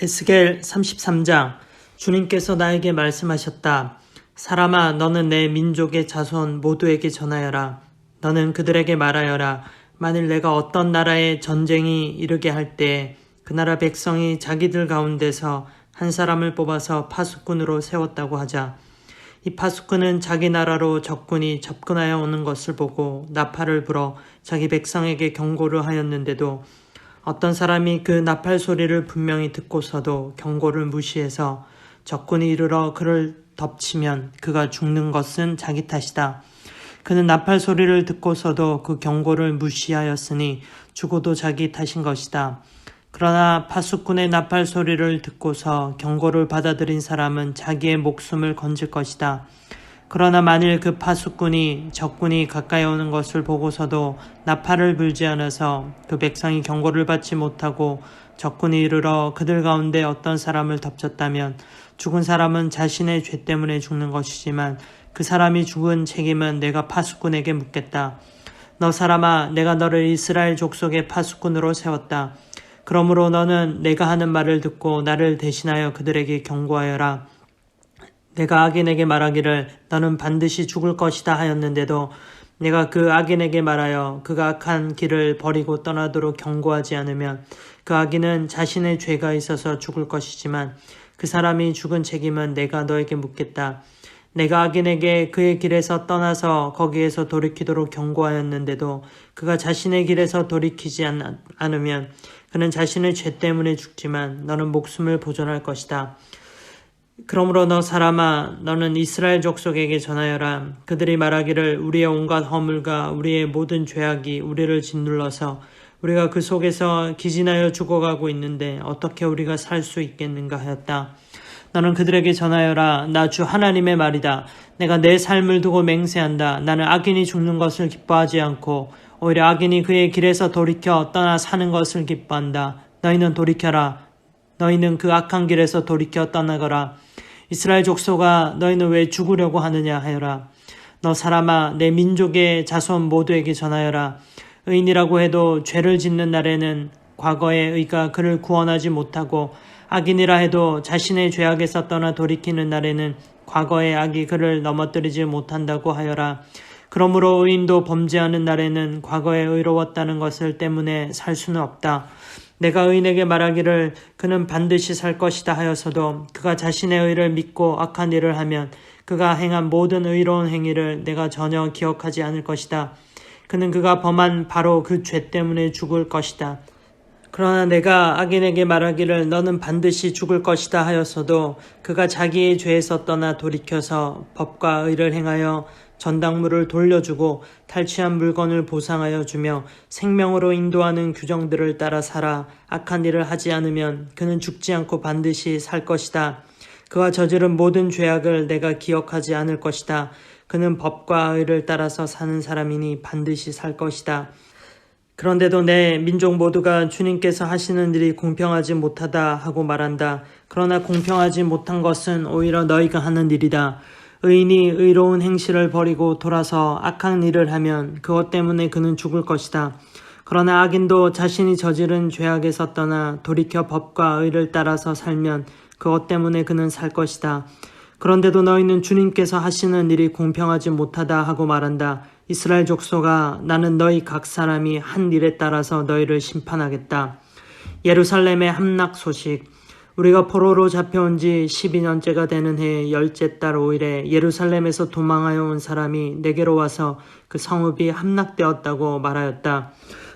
에스겔 33장. 주님께서 나에게 말씀하셨다. 사람아, 너는 내 민족의 자손 모두에게 전하여라. 너는 그들에게 말하여라. 만일 내가 어떤 나라에 전쟁이 이르게 할 때 그 나라 백성이 자기들 가운데서 한 사람을 뽑아서 파수꾼으로 세웠다고 하자. 이 파수꾼은 자기 나라로 적군이 접근하여 오는 것을 보고 나팔을 불어 자기 백성에게 경고를 하였는데도 어떤 사람이 그 나팔 소리를 분명히 듣고서도 경고를 무시해서 적군이 이르러 그를 덮치면 그가 죽는 것은 자기 탓이다. 그는 나팔 소리를 듣고서도 그 경고를 무시하였으니 죽어도 자기 탓인 것이다. 그러나 파수꾼의 나팔 소리를 듣고서 경고를 받아들인 사람은 자기의 목숨을 건질 것이다. 그러나 만일 그 파수꾼이 적군이 가까이 오는 것을 보고서도 나팔을 불지 않아서 그 백성이 경고를 받지 못하고 적군이 이르러 그들 가운데 어떤 사람을 덮쳤다면 죽은 사람은 자신의 죄 때문에 죽는 것이지만 그 사람이 죽은 책임은 내가 파수꾼에게 묻겠다. 너 사람아, 내가 너를 이스라엘 족속의 파수꾼으로 세웠다. 그러므로 너는 내가 하는 말을 듣고 나를 대신하여 그들에게 경고하여라. 내가 악인에게 말하기를 너는 반드시 죽을 것이다 하였는데도 내가 그 악인에게 말하여 그가 악한 길을 버리고 떠나도록 경고하지 않으면 그 악인은 자신의 죄가 있어서 죽을 것이지만 그 사람이 죽은 책임은 내가 너에게 묻겠다. 내가 악인에게 그의 길에서 떠나서 거기에서 돌이키도록 경고하였는데도 그가 자신의 길에서 돌이키지 않으면 그는 자신의 죄 때문에 죽지만 너는 목숨을 보존할 것이다. 그러므로 너 사람아, 너는 이스라엘 족속에게 전하여라. 그들이 말하기를 우리의 온갖 허물과 우리의 모든 죄악이 우리를 짓눌러서 우리가 그 속에서 기진하여 죽어가고 있는데 어떻게 우리가 살 수 있겠는가 하였다. 너는 그들에게 전하여라. 나 주 하나님의 말이다. 내가 내 삶을 두고 맹세한다. 나는 악인이 죽는 것을 기뻐하지 않고 오히려 악인이 그의 길에서 돌이켜 떠나 사는 것을 기뻐한다. 너희는 돌이켜라. 너희는 그 악한 길에서 돌이켜 떠나거라. 이스라엘 족속아, 너희는 왜 죽으려고 하느냐 하여라. 너 사람아, 내 민족의 자손 모두에게 전하여라. 의인이라고 해도 죄를 짓는 날에는 과거의 의가 그를 구원하지 못하고 악인이라 해도 자신의 죄악에서 떠나 돌이키는 날에는 과거의 악이 그를 넘어뜨리지 못한다고 하여라. 그러므로 의인도 범죄하는 날에는 과거에 의로웠다는 것을 때문에 살 수는 없다. 내가 의인에게 말하기를 그는 반드시 살 것이다 하여서도 그가 자신의 의를 믿고 악한 일을 하면 그가 행한 모든 의로운 행위를 내가 전혀 기억하지 않을 것이다. 그는 그가 범한 바로 그 죄 때문에 죽을 것이다. 그러나 내가 악인에게 말하기를 너는 반드시 죽을 것이다 하였어도 그가 자기의 죄에서 떠나 돌이켜서 법과 의를 행하여 전당물을 돌려주고 탈취한 물건을 보상하여 주며 생명으로 인도하는 규정들을 따라 살아 악한 일을 하지 않으면 그는 죽지 않고 반드시 살 것이다. 그가 저지른 모든 죄악을 내가 기억하지 않을 것이다. 그는 법과 의를 따라서 사는 사람이니 반드시 살 것이다. 그런데도 내 민족 모두가 주님께서 하시는 일이 공평하지 못하다 하고 말한다. 그러나 공평하지 못한 것은 오히려 너희가 하는 일이다. 의인이 의로운 행실을 버리고 돌아서 악한 일을 하면 그것 때문에 그는 죽을 것이다. 그러나 악인도 자신이 저지른 죄악에서 떠나 돌이켜 법과 의를 따라서 살면 그것 때문에 그는 살 것이다. 그런데도 너희는 주님께서 하시는 일이 공평하지 못하다 하고 말한다. 이스라엘 족속아, 나는 너희 각 사람이 한 일에 따라서 너희를 심판하겠다. 예루살렘의 함락 소식. 우리가 포로로 잡혀온 지 12년째가 되는 해 10째 달 5일에 예루살렘에서 도망하여 온 사람이 내게로 와서 그 성읍이 함락되었다고 말하였다.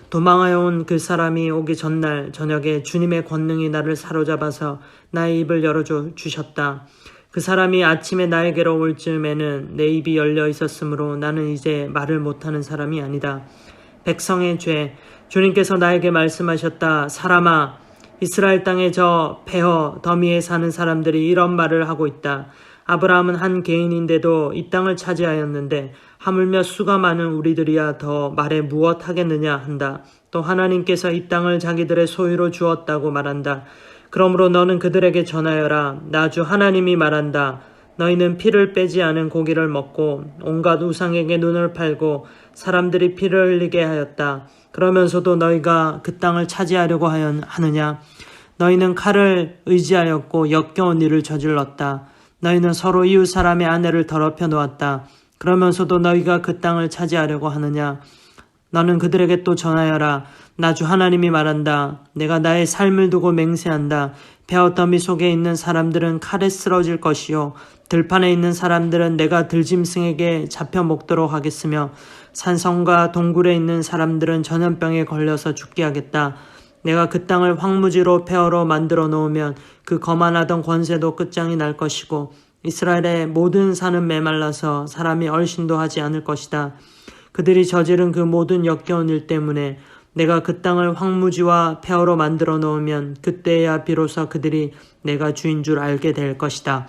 도망하여 온 그 사람이 오기 전날 저녁에 주님의 권능이 나를 사로잡아서 나의 입을 열어주셨다. 그 사람이 아침에 나에게로 올 즈음에는 내 입이 열려 있었으므로 나는 이제 말을 못하는 사람이 아니다. 백성의 죄. 주님께서 나에게 말씀하셨다. 사람아, 이스라엘 땅의 저 폐허 더미에 사는 사람들이 이런 말을 하고 있다. 아브라함은 한 개인인데도 이 땅을 차지하였는데 하물며 수가 많은 우리들이야 더 말에 무엇 하겠느냐 한다. 또 하나님께서 이 땅을 자기들의 소유로 주었다고 말한다. 그러므로 너는 그들에게 전하여라. 나 주 하나님이 말한다. 너희는 피를 빼지 않은 고기를 먹고 온갖 우상에게 눈을 팔고 사람들이 피를 흘리게 하였다. 그러면서도 너희가 그 땅을 차지하려고 하느냐? 너희는 칼을 의지하였고 역겨운 일을 저질렀다. 너희는 서로 이웃 사람의 아내를 더럽혀 놓았다. 그러면서도 너희가 그 땅을 차지하려고 하느냐? 너는 그들에게 또 전하여라. 나 주 하나님이 말한다. 내가 나의 삶을 두고 맹세한다. 베어더미 속에 있는 사람들은 칼에 쓰러질 것이요 들판에 있는 사람들은 내가 들짐승에게 잡혀 먹도록 하겠으며 산성과 동굴에 있는 사람들은 전염병에 걸려서 죽게 하겠다. 내가 그 땅을 황무지로 폐허로 만들어 놓으면 그 거만하던 권세도 끝장이 날 것이고 이스라엘의 모든 산은 메말라서 사람이 얼씬도 하지 않을 것이다. 그들이 저지른 그 모든 역겨운 일 때문에 내가 그 땅을 황무지와 폐허로 만들어 놓으면 그때야 비로소 그들이 내가 주인 줄 알게 될 것이다.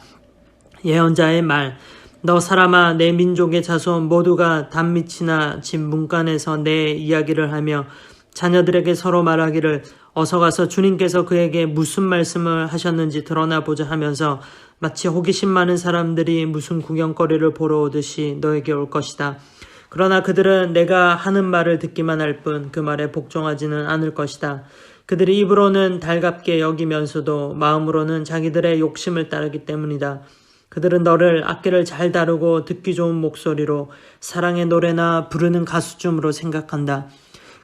예언자의 말, 너 사람아, 내 민족의 자손 모두가 단밑이나 집 문간에서 내 이야기를 하며 자녀들에게 서로 말하기를 어서 가서 주님께서 그에게 무슨 말씀을 하셨는지 드러나 보자 하면서 마치 호기심 많은 사람들이 무슨 구경거리를 보러 오듯이 너에게 올 것이다. 그러나 그들은 내가 하는 말을 듣기만 할 뿐 그 말에 복종하지는 않을 것이다. 그들이 입으로는 달갑게 여기면서도 마음으로는 자기들의 욕심을 따르기 때문이다. 그들은 너를 악기를 잘 다루고 듣기 좋은 목소리로 사랑의 노래나 부르는 가수쯤으로 생각한다.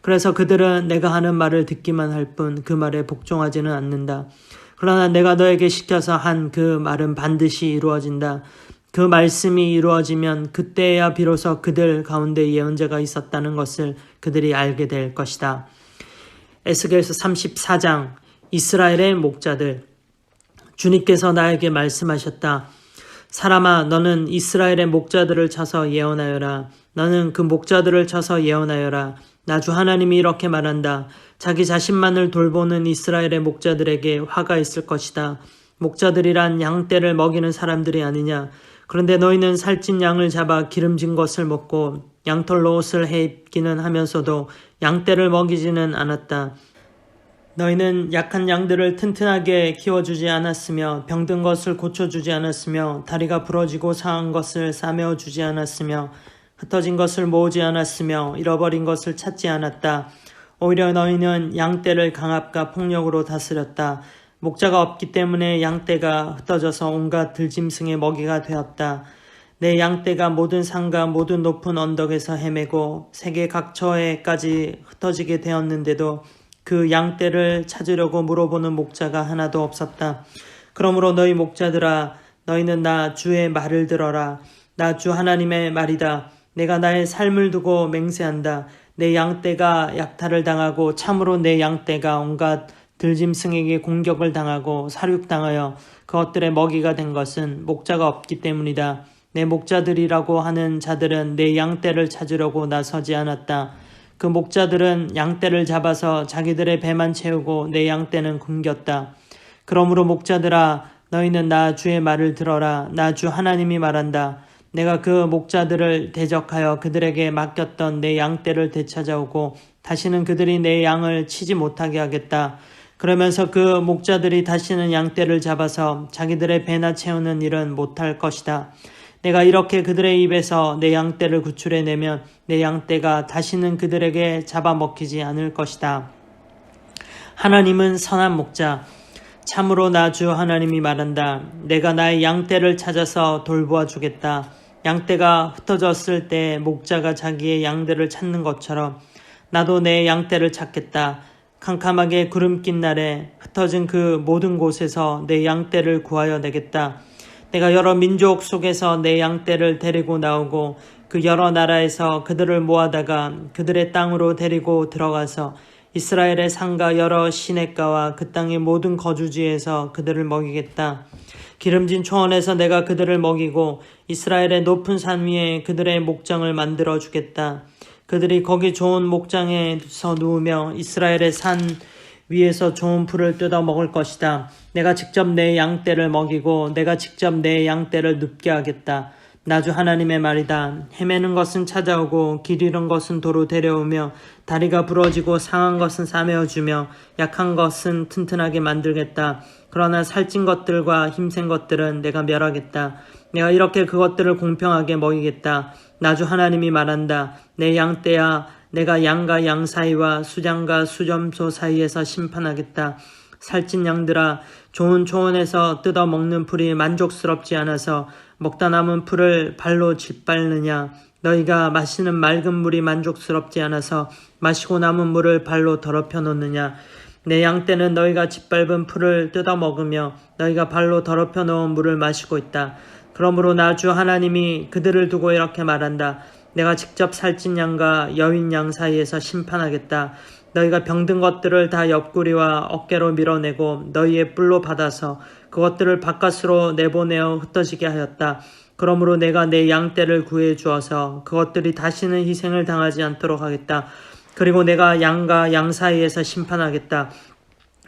그래서 그들은 내가 하는 말을 듣기만 할 뿐 그 말에 복종하지는 않는다. 그러나 내가 너에게 시켜서 한 그 말은 반드시 이루어진다. 그 말씀이 이루어지면 그때야 비로소 그들 가운데 예언자가 있었다는 것을 그들이 알게 될 것이다. 에스겔서 34장 이스라엘의 목자들. 주님께서 나에게 말씀하셨다. 사람아, 너는 이스라엘의 목자들을 쳐서 예언하여라. 너는 그 목자들을 쳐서 예언하여라. 나 주 하나님이 이렇게 말한다. 자기 자신만을 돌보는 이스라엘의 목자들에게 화가 있을 것이다. 목자들이란 양떼를 먹이는 사람들이 아니냐. 그런데 너희는 살찐 양을 잡아 기름진 것을 먹고 양털로 옷을 해 입기는 하면서도 양떼를 먹이지는 않았다. 너희는 약한 양들을 튼튼하게 키워주지 않았으며 병든 것을 고쳐주지 않았으며 다리가 부러지고 상한 것을 싸매어주지 않았으며 흩어진 것을 모으지 않았으며 잃어버린 것을 찾지 않았다. 오히려 너희는 양떼를 강압과 폭력으로 다스렸다. 목자가 없기 때문에 양떼가 흩어져서 온갖 들짐승의 먹이가 되었다. 내 양떼가 모든 산과 모든 높은 언덕에서 헤매고 세계 각처에까지 흩어지게 되었는데도 그 양떼를 찾으려고 물어보는 목자가 하나도 없었다. 그러므로 너희 목자들아, 너희는 나 주의 말을 들어라. 나 주 하나님의 말이다. 내가 나의 삶을 두고 맹세한다. 내 양떼가 약탈을 당하고 참으로 내 양떼가 온갖 들짐승에게 공격을 당하고 사륙당하여 그것들의 먹이가 된 것은 목자가 없기 때문이다. 내 목자들이라고 하는 자들은 내 양떼를 찾으려고 나서지 않았다. 그 목자들은 양떼를 잡아서 자기들의 배만 채우고 내 양떼는 굶겼다. 그러므로 목자들아, 너희는 나 주의 말을 들어라. 나 주 하나님이 말한다. 내가 그 목자들을 대적하여 그들에게 맡겼던 내 양떼를 되찾아오고 다시는 그들이 내 양을 치지 못하게 하겠다. 그러면서 그 목자들이 다시는 양떼를 잡아서 자기들의 배나 채우는 일은 못할 것이다. 내가 이렇게 그들의 입에서 내 양떼를 구출해내면 내 양떼가 다시는 그들에게 잡아먹히지 않을 것이다. 하나님은 선한 목자. 참으로 나 주 하나님이 말한다. 내가 나의 양떼를 찾아서 돌보아 주겠다. 양떼가 흩어졌을 때 목자가 자기의 양들을 찾는 것처럼 나도 내 양떼를 찾겠다. 캄캄하게 구름 낀 날에 흩어진 그 모든 곳에서 내 양떼를 구하여 내겠다. 내가 여러 민족 속에서 내 양떼를 데리고 나오고 그 여러 나라에서 그들을 모아다가 그들의 땅으로 데리고 들어가서 이스라엘의 산과 여러 시냇가와 그 땅의 모든 거주지에서 그들을 먹이겠다. 기름진 초원에서 내가 그들을 먹이고 이스라엘의 높은 산 위에 그들의 목장을 만들어 주겠다. 그들이 거기 좋은 목장에서 누우며 이스라엘의 산 위에서 좋은 풀을 뜯어 먹을 것이다. 내가 직접 내 양떼를 먹이고 내가 직접 내 양떼를 눕게 하겠다. 나 주 하나님의 말이다. 헤매는 것은 찾아오고 길 잃은 것은 도로 데려오며 다리가 부러지고 상한 것은 싸매어주며 약한 것은 튼튼하게 만들겠다. 그러나 살찐 것들과 힘센 것들은 내가 멸하겠다. 내가 이렇게 그것들을 공평하게 먹이겠다. 나 주 하나님이 말한다. 내 양떼야, 내가 양과 양 사이와 수장과 수점소 사이에서 심판하겠다. 살찐 양들아, 좋은 초원에서 뜯어 먹는 풀이 만족스럽지 않아서 먹다 남은 풀을 발로 짓밟느냐? 너희가 마시는 맑은 물이 만족스럽지 않아서 마시고 남은 물을 발로 더럽혀 놓느냐? 내 양떼는 너희가 짓밟은 풀을 뜯어 먹으며 너희가 발로 더럽혀 놓은 물을 마시고 있다. 그러므로 나 주 하나님이 그들을 두고 이렇게 말한다. 내가 직접 살찐 양과 여윈 양 사이에서 심판하겠다. 너희가 병든 것들을 다 옆구리와 어깨로 밀어내고 너희의 뿔로 받아서 그것들을 바깥으로 내보내어 흩어지게 하였다. 그러므로 내가 내 양떼를 구해 주어서 그것들이 다시는 희생을 당하지 않도록 하겠다. 그리고 내가 양과 양 사이에서 심판하겠다.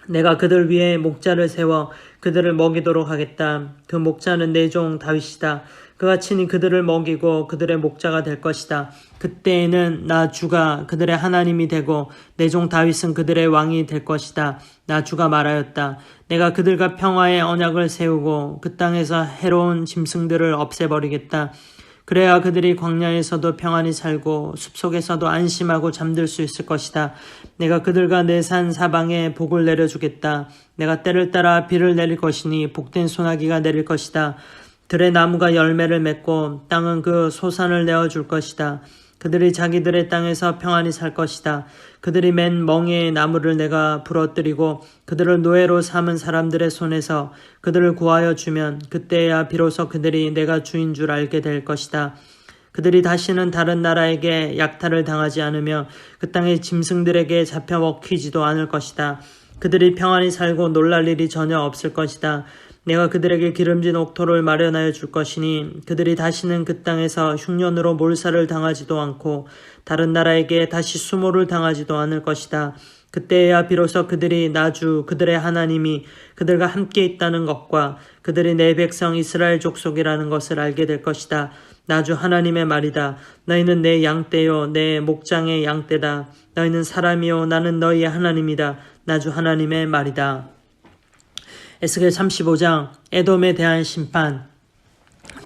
내가 그들 위에 목자를 세워 그들을 먹이도록 하겠다. 그 목자는 내 종 다윗이다. 그가 친히 그들을 먹이고 그들의 목자가 될 것이다. 그때에는 나 주가 그들의 하나님이 되고 내 종 다윗은 그들의 왕이 될 것이다. 나 주가 말하였다. 내가 그들과 평화의 언약을 세우고 그 땅에서 해로운 짐승들을 없애버리겠다. 그래야 그들이 광야에서도 평안히 살고 숲속에서도 안심하고 잠들 수 있을 것이다. 내가 그들과 내 산 사방에 복을 내려주겠다. 내가 때를 따라 비를 내릴 것이니 복된 소나기가 내릴 것이다. 들의 나무가 열매를 맺고 땅은 그 소산을 내어줄 것이다. 그들이 자기들의 땅에서 평안히 살 것이다. 그들이 맨 멍에의 나무를 내가 부러뜨리고 그들을 노예로 삼은 사람들의 손에서 그들을 구하여 주면 그때야 비로소 그들이 내가 주인 줄 알게 될 것이다. 그들이 다시는 다른 나라에게 약탈을 당하지 않으며 그 땅의 짐승들에게 잡혀 먹히지도 않을 것이다. 그들이 평안히 살고 놀랄 일이 전혀 없을 것이다. 내가 그들에게 기름진 옥토를 마련하여 줄 것이니 그들이 다시는 그 땅에서 흉년으로 몰살을 당하지도 않고 다른 나라에게 다시 수모를 당하지도 않을 것이다. 그때야 비로소 그들이 나주 그들의 하나님이 그들과 함께 있다는 것과 그들이 내 백성 이스라엘 족속이라는 것을 알게 될 것이다. 나주 하나님의 말이다. 너희는 내 양떼요 내 목장의 양떼다. 너희는 사람이요 나는 너희의 하나님이다. 나주 하나님의 말이다. 에스겔 35장 에돔에 대한 심판.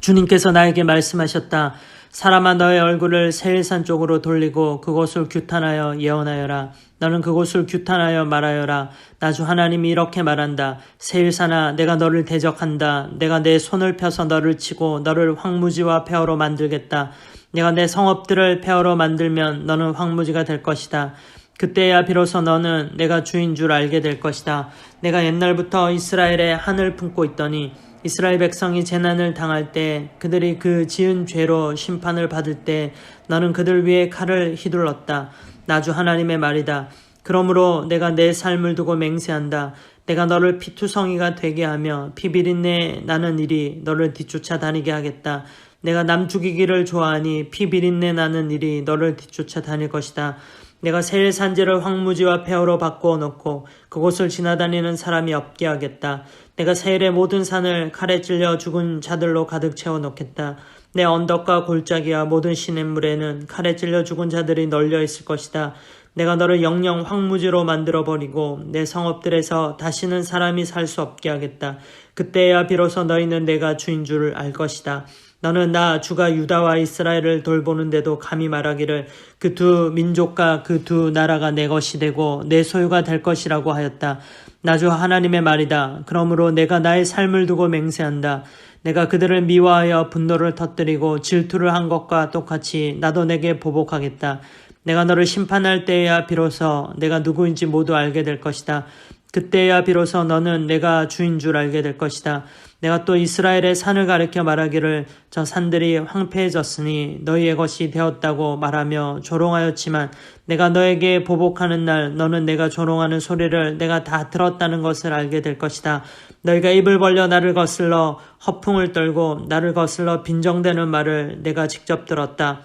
주님께서 나에게 말씀하셨다. 사람아 너의 얼굴을 세일산 쪽으로 돌리고 그곳을 규탄하여 예언하여라. 너는 그곳을 규탄하여 말하여라. 나주 하나님이 이렇게 말한다. 세일산아 내가 너를 대적한다. 내가 내 손을 펴서 너를 치고 너를 황무지와 폐허로 만들겠다. 내가 내 성읍들을 폐허로 만들면 너는 황무지가 될 것이다. 그때야 비로소 너는 내가 주인 줄 알게 될 것이다. 내가 옛날부터 이스라엘에 한을 품고 있더니 이스라엘 백성이 재난을 당할 때 그들이 그 지은 죄로 심판을 받을 때 너는 그들 위에 칼을 휘둘렀다. 나주 하나님의 말이다. 그러므로 내가 내 삶을 두고 맹세한다. 내가 너를 피투성이가 되게 하며 피비린내 나는 일이 너를 뒤쫓아 다니게 하겠다. 내가 남 죽이기를 좋아하니 피비린내 나는 일이 너를 뒤쫓아 다닐 것이다. 내가 세일 산지를 황무지와 폐허로 바꾸어 놓고 그곳을 지나다니는 사람이 없게 하겠다. 내가 세일의 모든 산을 칼에 찔려 죽은 자들로 가득 채워 놓겠다. 내 언덕과 골짜기와 모든 시냇물에는 칼에 찔려 죽은 자들이 널려 있을 것이다. 내가 너를 영영 황무지로 만들어버리고 내 성읍들에서 다시는 사람이 살 수 없게 하겠다. 그때야 비로소 너희는 내가 주인 줄 알 것이다. 너는 나 주가 유다와 이스라엘을 돌보는데도 감히 말하기를 그 두 민족과 그 두 나라가 내 것이 되고 내 소유가 될 것이라고 하였다. 나 주 하나님의 말이다. 그러므로 내가 나의 삶을 두고 맹세한다. 내가 그들을 미워하여 분노를 터뜨리고 질투를 한 것과 똑같이 나도 내게 보복하겠다. 내가 너를 심판할 때에야 비로소 내가 누구인지 모두 알게 될 것이다. 그때야 비로소 너는 내가 주인 줄 알게 될 것이다. 내가 또 이스라엘의 산을 가리켜 말하기를 저 산들이 황폐해졌으니 너희의 것이 되었다고 말하며 조롱하였지만 내가 너에게 보복하는 날 너는 내가 조롱하는 소리를 내가 다 들었다는 것을 알게 될 것이다. 너희가 입을 벌려 나를 거슬러 허풍을 떨고 나를 거슬러 빈정대는 말을 내가 직접 들었다.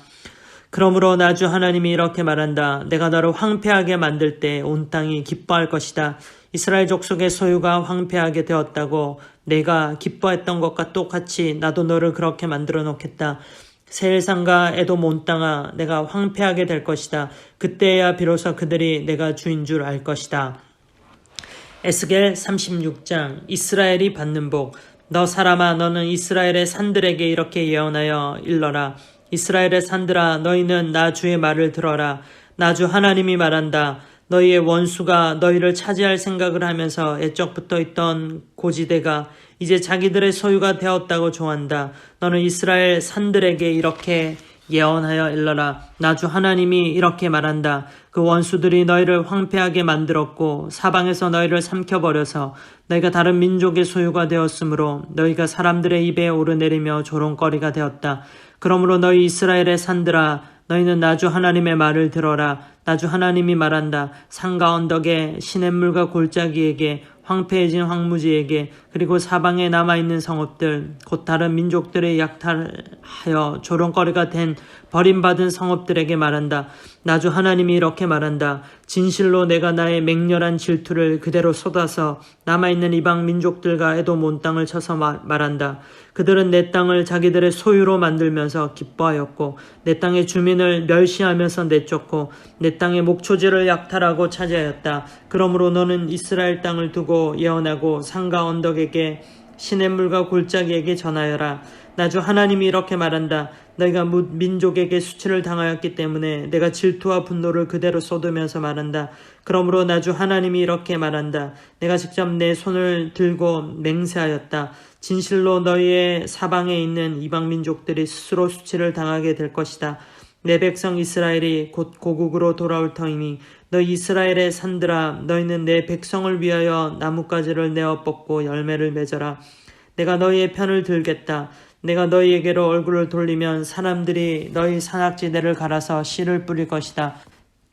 그러므로 나 주 하나님이 이렇게 말한다. 내가 너를 황폐하게 만들 때 온 땅이 기뻐할 것이다. 이스라엘 족속의 소유가 황폐하게 되었다고 내가 기뻐했던 것과 똑같이 나도 너를 그렇게 만들어 놓겠다. 세일산과 에돔 온 땅아 내가 황폐하게 될 것이다. 그때야 비로소 그들이 내가 주인 줄 알 것이다. 에스겔 36장 이스라엘이 받는 복. 너 사람아 너는 이스라엘의 산들에게 이렇게 예언하여 일러라. 이스라엘의 산들아 너희는 나 주의 말을 들어라. 나 주 하나님이 말한다. 너희의 원수가 너희를 차지할 생각을 하면서 애적부터 있던 고지대가 이제 자기들의 소유가 되었다고 조한다. 너는 이스라엘 산들에게 이렇게 예언하여 일러라. 나 주 하나님이 이렇게 말한다. 그 원수들이 너희를 황폐하게 만들었고 사방에서 너희를 삼켜버려서 너희가 다른 민족의 소유가 되었으므로 너희가 사람들의 입에 오르내리며 조롱거리가 되었다. 그러므로 너희 이스라엘의 산들아, 너희는 나 주 하나님의 말을 들어라. 나 주 하나님이 말한다. 산과 언덕에 시냇물과 골짜기에게 황폐해진 황무지에게 그리고 사방에 남아있는 성읍들 곧 다른 민족들의 약탈하여 조롱거리가 된 버림받은 성읍들에게 말한다. 나 주 하나님이 이렇게 말한다. 진실로 내가 나의 맹렬한 질투를 그대로 쏟아서 남아있는 이방 민족들과 에돔 온 땅을 쳐서 말한다. 그들은 내 땅을 자기들의 소유로 만들면서 기뻐하였고 내 땅의 주민을 멸시하면서 내쫓고 내 땅의 목초지를 약탈하고 차지하였다. 그러므로 너는 이스라엘 땅을 두고 예언하고 산과 언덕에게 시냇물과 골짜기에게 전하여라. 나 주 하나님이 이렇게 말한다. 너희가 민족에게 수치를 당하였기 때문에 내가 질투와 분노를 그대로 쏟으면서 말한다. 그러므로 나 주 하나님이 이렇게 말한다. 내가 직접 내 손을 들고 맹세하였다. 진실로 너희의 사방에 있는 이방 민족들이 스스로 수치를 당하게 될 것이다. 내 백성 이스라엘이 곧 고국으로 돌아올 터이니 너희 이스라엘의 산들아, 너희는 내 백성을 위하여 나뭇가지를 내어 뻗고 열매를 맺어라. 내가 너희의 편을 들겠다. 내가 너희에게로 얼굴을 돌리면 사람들이 너희 산악지대를 갈아서 씨를 뿌릴 것이다.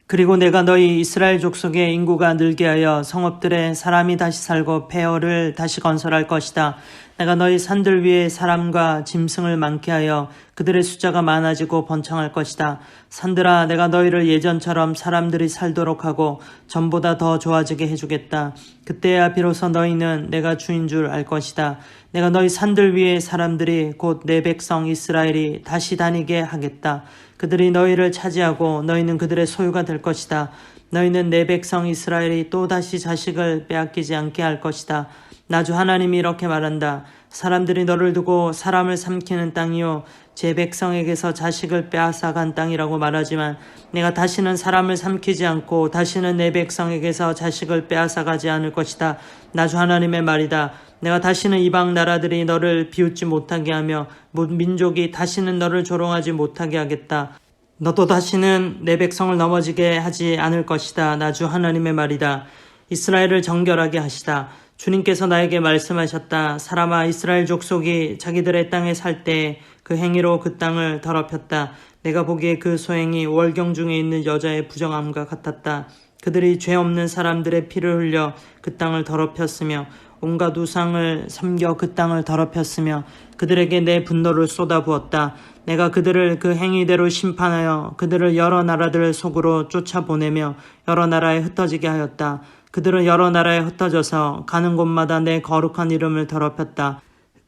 그리고 내가 너희 이스라엘 족속의 인구가 늘게 하여 성읍들에 사람이 다시 살고 폐허를 다시 건설할 것이다. 내가 너희 산들 위에 사람과 짐승을 많게 하여 그들의 숫자가 많아지고 번창할 것이다. 산들아, 내가 너희를 예전처럼 사람들이 살도록 하고 전보다 더 좋아지게 해주겠다. 그때야 비로소 너희는 내가 주인 줄 알 것이다. 내가 너희 산들 위에 사람들이 곧 내 백성 이스라엘이 다시 다니게 하겠다. 그들이 너희를 차지하고 너희는 그들의 소유가 될 것이다. 너희는 내 백성 이스라엘이 또다시 자식을 빼앗기지 않게 할 것이다. 나 주 하나님이 이렇게 말한다. 사람들이 너를 두고 사람을 삼키는 땅이요 제 백성에게서 자식을 빼앗아간 땅이라고 말하지만 내가 다시는 사람을 삼키지 않고 다시는 내 백성에게서 자식을 빼앗아가지 않을 것이다. 나 주 하나님의 말이다. 내가 다시는 이방 나라들이 너를 비웃지 못하게 하며 민족이 다시는 너를 조롱하지 못하게 하겠다. 너도 다시는 내 백성을 넘어지게 하지 않을 것이다. 나 주 하나님의 말이다. 이스라엘을 정결하게 하시다. 주님께서 나에게 말씀하셨다. 사람아, 이스라엘 족속이 자기들의 땅에 살 때 그 행위로 그 땅을 더럽혔다. 내가 보기에 그 소행이 월경 중에 있는 여자의 부정함과 같았다. 그들이 죄 없는 사람들의 피를 흘려 그 땅을 더럽혔으며 온갖 우상을 섬겨 그 땅을 더럽혔으며 그들에게 내 분노를 쏟아부었다. 내가 그들을 그 행위대로 심판하여 그들을 여러 나라들 속으로 쫓아보내며 여러 나라에 흩어지게 하였다. 그들은 여러 나라에 흩어져서 가는 곳마다 내 거룩한 이름을 더럽혔다.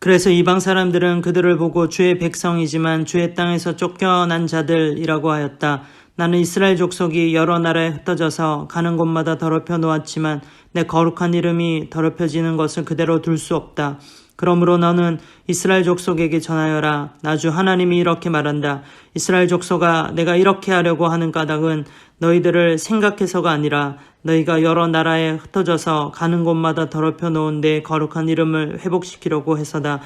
그래서 이방 사람들은 그들을 보고 주의 백성이지만 주의 땅에서 쫓겨난 자들이라고 하였다. 나는 이스라엘 족속이 여러 나라에 흩어져서 가는 곳마다 더럽혀 놓았지만 내 거룩한 이름이 더럽혀지는 것을 그대로 둘 수 없다. 그러므로 너는 이스라엘 족속에게 전하여라. 나 주 하나님이 이렇게 말한다. 이스라엘 족속아, 내가 이렇게 하려고 하는 까닭은 너희들을 생각해서가 아니라 너희가 여러 나라에 흩어져서 가는 곳마다 더럽혀 놓은 내 거룩한 이름을 회복시키려고 해서다.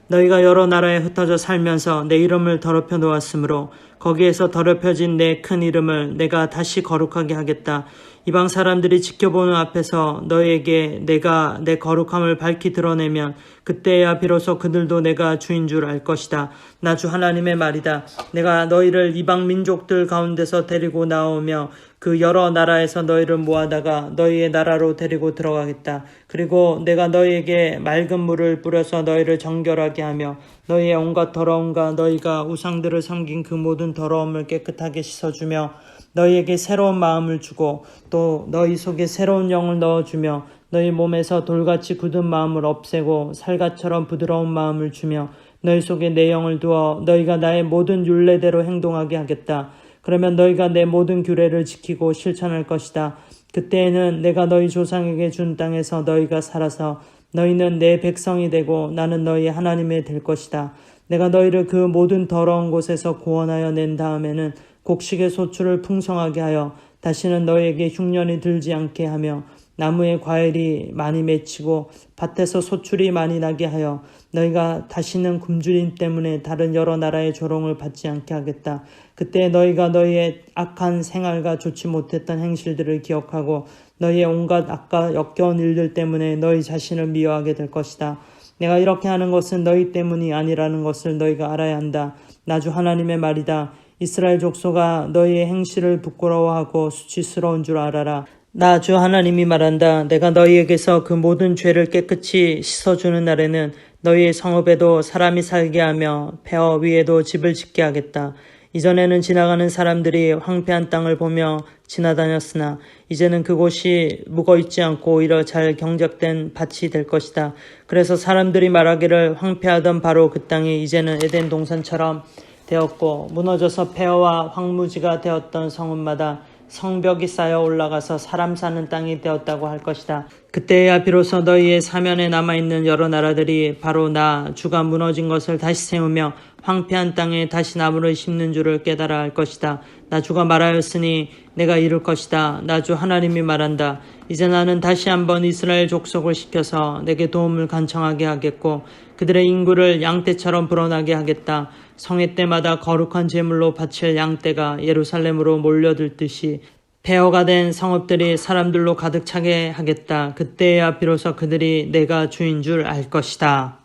너희가 여러 나라에 흩어져 살면서 내 이름을 더럽혀 놓았으므로 거기에서 더럽혀진 내 큰 이름을 내가 다시 거룩하게 하겠다. 이방 사람들이 지켜보는 앞에서 너희에게 내가 내 거룩함을 밝히 드러내면 그때야 비로소 그들도 내가 주인 줄 알 것이다. 나 주 하나님의 말이다. 내가 너희를 이방 민족들 가운데서 데리고 나오며 그 여러 나라에서 너희를 모아다가 너희의 나라로 데리고 들어가겠다. 그리고 내가 너희에게 맑은 물을 뿌려서 너희를 정결하게 하며 너희의 온갖 더러움과 너희가 우상들을 섬긴 그 모든 더러움을 깨끗하게 씻어주며 너희에게 새로운 마음을 주고 또 너희 속에 새로운 영을 넣어주며 너희 몸에서 돌같이 굳은 마음을 없애고 살갗처럼 부드러운 마음을 주며 너희 속에 내 영을 두어 너희가 나의 모든 율례대로 행동하게 하겠다. 그러면 너희가 내 모든 규례를 지키고 실천할 것이다. 그때에는 내가 너희 조상에게 준 땅에서 너희가 살아서 너희는 내 백성이 되고 나는 너희 하나님이 될 것이다. 내가 너희를 그 모든 더러운 곳에서 구원하여 낸 다음에는 곡식의 소출을 풍성하게 하여 다시는 너희에게 흉년이 들지 않게 하며 나무에 과일이 많이 맺히고 밭에서 소출이 많이 나게 하여 너희가 다시는 굶주림 때문에 다른 여러 나라의 조롱을 받지 않게 하겠다. 그때 너희가 너희의 악한 생활과 좋지 못했던 행실들을 기억하고 너희의 온갖 악과 역겨운 일들 때문에 너희 자신을 미워하게 될 것이다. 내가 이렇게 하는 것은 너희 때문이 아니라는 것을 너희가 알아야 한다. 나 주 하나님의 말이다. 이스라엘 족속아, 너희의 행실을 부끄러워하고 수치스러운 줄 알아라. 나 주 하나님이 말한다. 내가 너희에게서 그 모든 죄를 깨끗이 씻어주는 날에는 너희의 성읍에도 사람이 살게 하며 폐허 위에도 집을 짓게 하겠다. 이전에는 지나가는 사람들이 황폐한 땅을 보며 지나다녔으나 이제는 그곳이 묵어있지 않고 오히려 잘 경작된 밭이 될 것이다. 그래서 사람들이 말하기를 황폐하던 바로 그 땅이 이제는 에덴 동산처럼 되었고 무너져서 폐허와 황무지가 되었던 성읍마다 성벽이 쌓여 올라가서 사람 사는 땅이 되었다고 할 것이다. 그때야 비로소 너희의 사면에 남아있는 여러 나라들이 바로 나 주가 무너진 것을 다시 세우며 황폐한 땅에 다시 나무를 심는 줄을 깨달아 할 것이다. 나 주가 말하였으니 내가 이룰 것이다. 나 주 하나님이 말한다. 이제 나는 다시 한번 이스라엘 족속을 시켜서 내게 도움을 간청하게 하겠고 그들의 인구를 양떼처럼 불어나게 하겠다. 성회 때마다 거룩한 제물로 바칠 양떼가 예루살렘으로 몰려들듯이 폐허가 된 성읍들이 사람들로 가득 차게 하겠다. 그때야 비로소 그들이 내가 주인 줄 알 것이다.